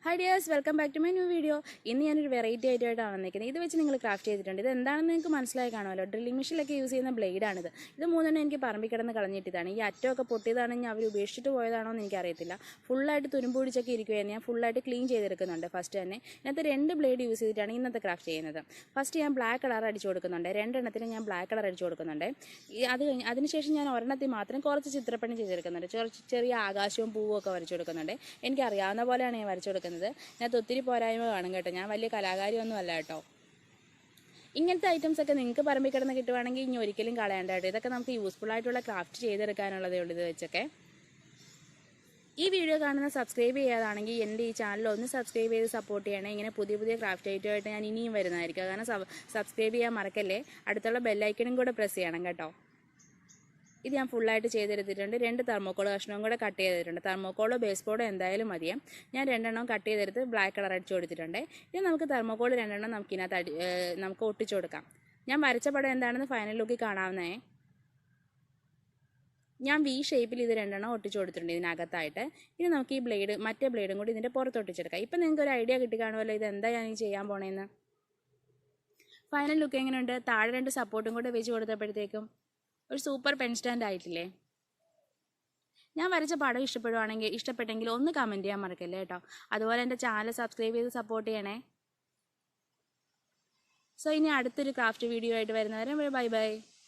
Hi dears, welcome back to my new video. ഇന്ന് ഞാനൊരു variety ആയിട്ടാണ് വന്നിരിക്കുന്നത്. ഇത് വെച്ച് നിങ്ങൾ ക്രാഫ്റ്റ് ചെയ്തിട്ടുണ്ട്. ഇത് എന്താണെന്ന് നിങ്ങൾക്ക് മനസ്സിലായി കാണുമല്ലോ. ഡ്രില്ലിംഗ് മെഷീനിലൊക്കെ യൂസ് ചെയ്യുന്ന ബ്ലേഡാണിത്. ഇത് മൂന്നെണ്ണം എനിക്ക് പറമ്പിൽ കിടന്ന് കളഞ്ഞിട്ടതാണ്. ഈ അറ്റമൊക്കെ പൊട്ടിയതാണെങ്കിൽ അവർ ഉപേക്ഷിച്ചിട്ട് പോയതാണോ എന്ന് എനിക്കറിയത്തില്ല. ഫുള്ളായിട്ട് തുരുമ്പ് പിടിച്ചൊക്കെ ഇരിക്കുകയായിരുന്നു. ഞാൻ ഫുള്ളായിട്ട് ക്ലീൻ ചെയ്തെടുക്കുന്നുണ്ട് ഫസ്റ്റ് തന്നെ. ഇതിനകത്ത് 2 ബ്ലേഡ് യൂസ് ചെയ്തിട്ടാണ് ഇന്നത്തെ ക്രാഫ്റ്റ് ചെയ്യുന്നത്. ഫസ്റ്റ് ഞാൻ ബ്ലാക്ക് കളർ അടിച്ചു കൊടുക്കുന്നുണ്ട്. 2 എണ്ണത്തിന് ഞാൻ ബ്ലാക്ക് കളർ അടിച്ചു കൊടുക്കുന്നുണ്ട്. അതിനുശേഷം ഞാൻ ഒരെണ്ണത്തിൽ മാത്രം കുറച്ച് ചിത്രപ്പണി ചെയ്തെടുക്കുന്നുണ്ട്. ചെറിയ ആകാശവും പൂവും ഒക്കെ വരച്ചു കൊടുക്കുന്നുണ്ട്. എനിക്കറിയാവുന്ന പോലെയാണ് ഞാൻ വരച്ചു കൊടുക്കുന്നത്. ഞാൻ ഒത്തിരി പോരായ്മ കാണും കേട്ടോ. ഞാൻ വലിയ കലാകാരിയൊന്നും അല്ല കേട്ടോ. ഇങ്ങനത്തെ ഐറ്റംസ് ഒക്കെ നിങ്ങൾക്ക് പറമ്പിൽ കിടന്ന് കിട്ടുവാണെങ്കിൽ ഇനി ഒരിക്കലും കളയണ്ട കേട്ടോ. ഇതൊക്കെ നമുക്ക് യൂസ്ഫുൾ ആയിട്ടുള്ള ക്രാഫ്റ്റ് ചെയ്തെടുക്കാനുള്ളതേ ഉള്ളൂ ഇത് വെച്ചൊക്കെ. ഈ വീഡിയോ കാണുന്ന സബ്സ്ക്രൈബ് ചെയ്യാതാണെങ്കിൽ എൻ്റെ ഈ ചാനൽ ഒന്ന് സബ്സ്ക്രൈബ് ചെയ്ത് സപ്പോർട്ട് ചെയ്യണേ. ഇങ്ങനെ പുതിയ ക്രാഫ്റ്റ് ഐറ്റമായിട്ട് ഞാൻ ഇനിയും വരുന്നതായിരിക്കും. കാരണം സബ്സ്ക്രൈബ് ചെയ്യാൻ മറക്കല്ലേ. അടുത്തുള്ള ബെല്ലൈക്കണും കൂടെ പ്രസ് ചെയ്യണം കേട്ടോ. ഇത് ഞാൻ ഫുള്ളായിട്ട് ചെയ്തെടുത്തിട്ടുണ്ട്. 2 തെർമോക്കോൾ കഷ്ണവും കൂടെ കട്ട് ചെയ്തിട്ടുണ്ട്. തെർമോക്കോളോ ബേസ് ബോർഡോ എന്തായാലും മതിയെ. ഞാൻ 2 എണ്ണം കട്ട് ചെയ്തെടുത്ത് ബ്ലാക്ക് കളർ അടിച്ചു കൊടുത്തിട്ടുണ്ട്. ഇനി നമുക്ക് തെർമോക്കോൾ 2 എണ്ണം നമുക്ക് ഒട്ടിച്ചു കൊടുക്കാം. ഞാൻ വരച്ച പടം എന്താണെന്ന് ഫൈനൽ ലുക്കിൽ കാണാവുന്നേ. ഞാൻ വി ഷേപ്പിൽ ഇത് 2 എണ്ണം ഒട്ടിച്ചു കൊടുത്തിട്ടുണ്ട് ഇതിനകത്തായിട്ട്. ഇനി നമുക്ക് ഈ മറ്റേ ബ്ലേഡും കൂടി ഇതിൻ്റെ പുറത്ത് ഒട്ടിച്ചെടുക്കാം. ഇപ്പം നിങ്ങൾക്ക് ഒരു ഐഡിയ കിട്ടി കാണുമല്ലോ ഇത് എന്താ ഞാൻ ചെയ്യാൻ പോണേന്ന്. ഫൈനൽ ലുക്ക് എങ്ങനെയുണ്ട്? താഴെ 2 സപ്പോർട്ടും കൂടെ വെച്ച് കൊടുത്തപ്പോഴത്തേക്കും ഒരു സൂപ്പർ പെൻ സ്റ്റാൻഡ് ആയിട്ടില്ലേ? ഞാൻ വരച്ച പടം ഇഷ്ടപ്പെട്ടെങ്കിൽ ഒന്ന് കമൻറ്റ് ചെയ്യാൻ മറക്കല്ലേ കേട്ടോ. അതുപോലെ എൻ്റെ ചാനൽ സബ്സ്ക്രൈബ് ചെയ്ത് സപ്പോർട്ട് ചെയ്യണേ. സോ ഇനി അടുത്തൊരു ക്രാഫ്റ്റ് വീഡിയോ ആയിട്ട് വരുന്നവരെ ബൈ ബൈ.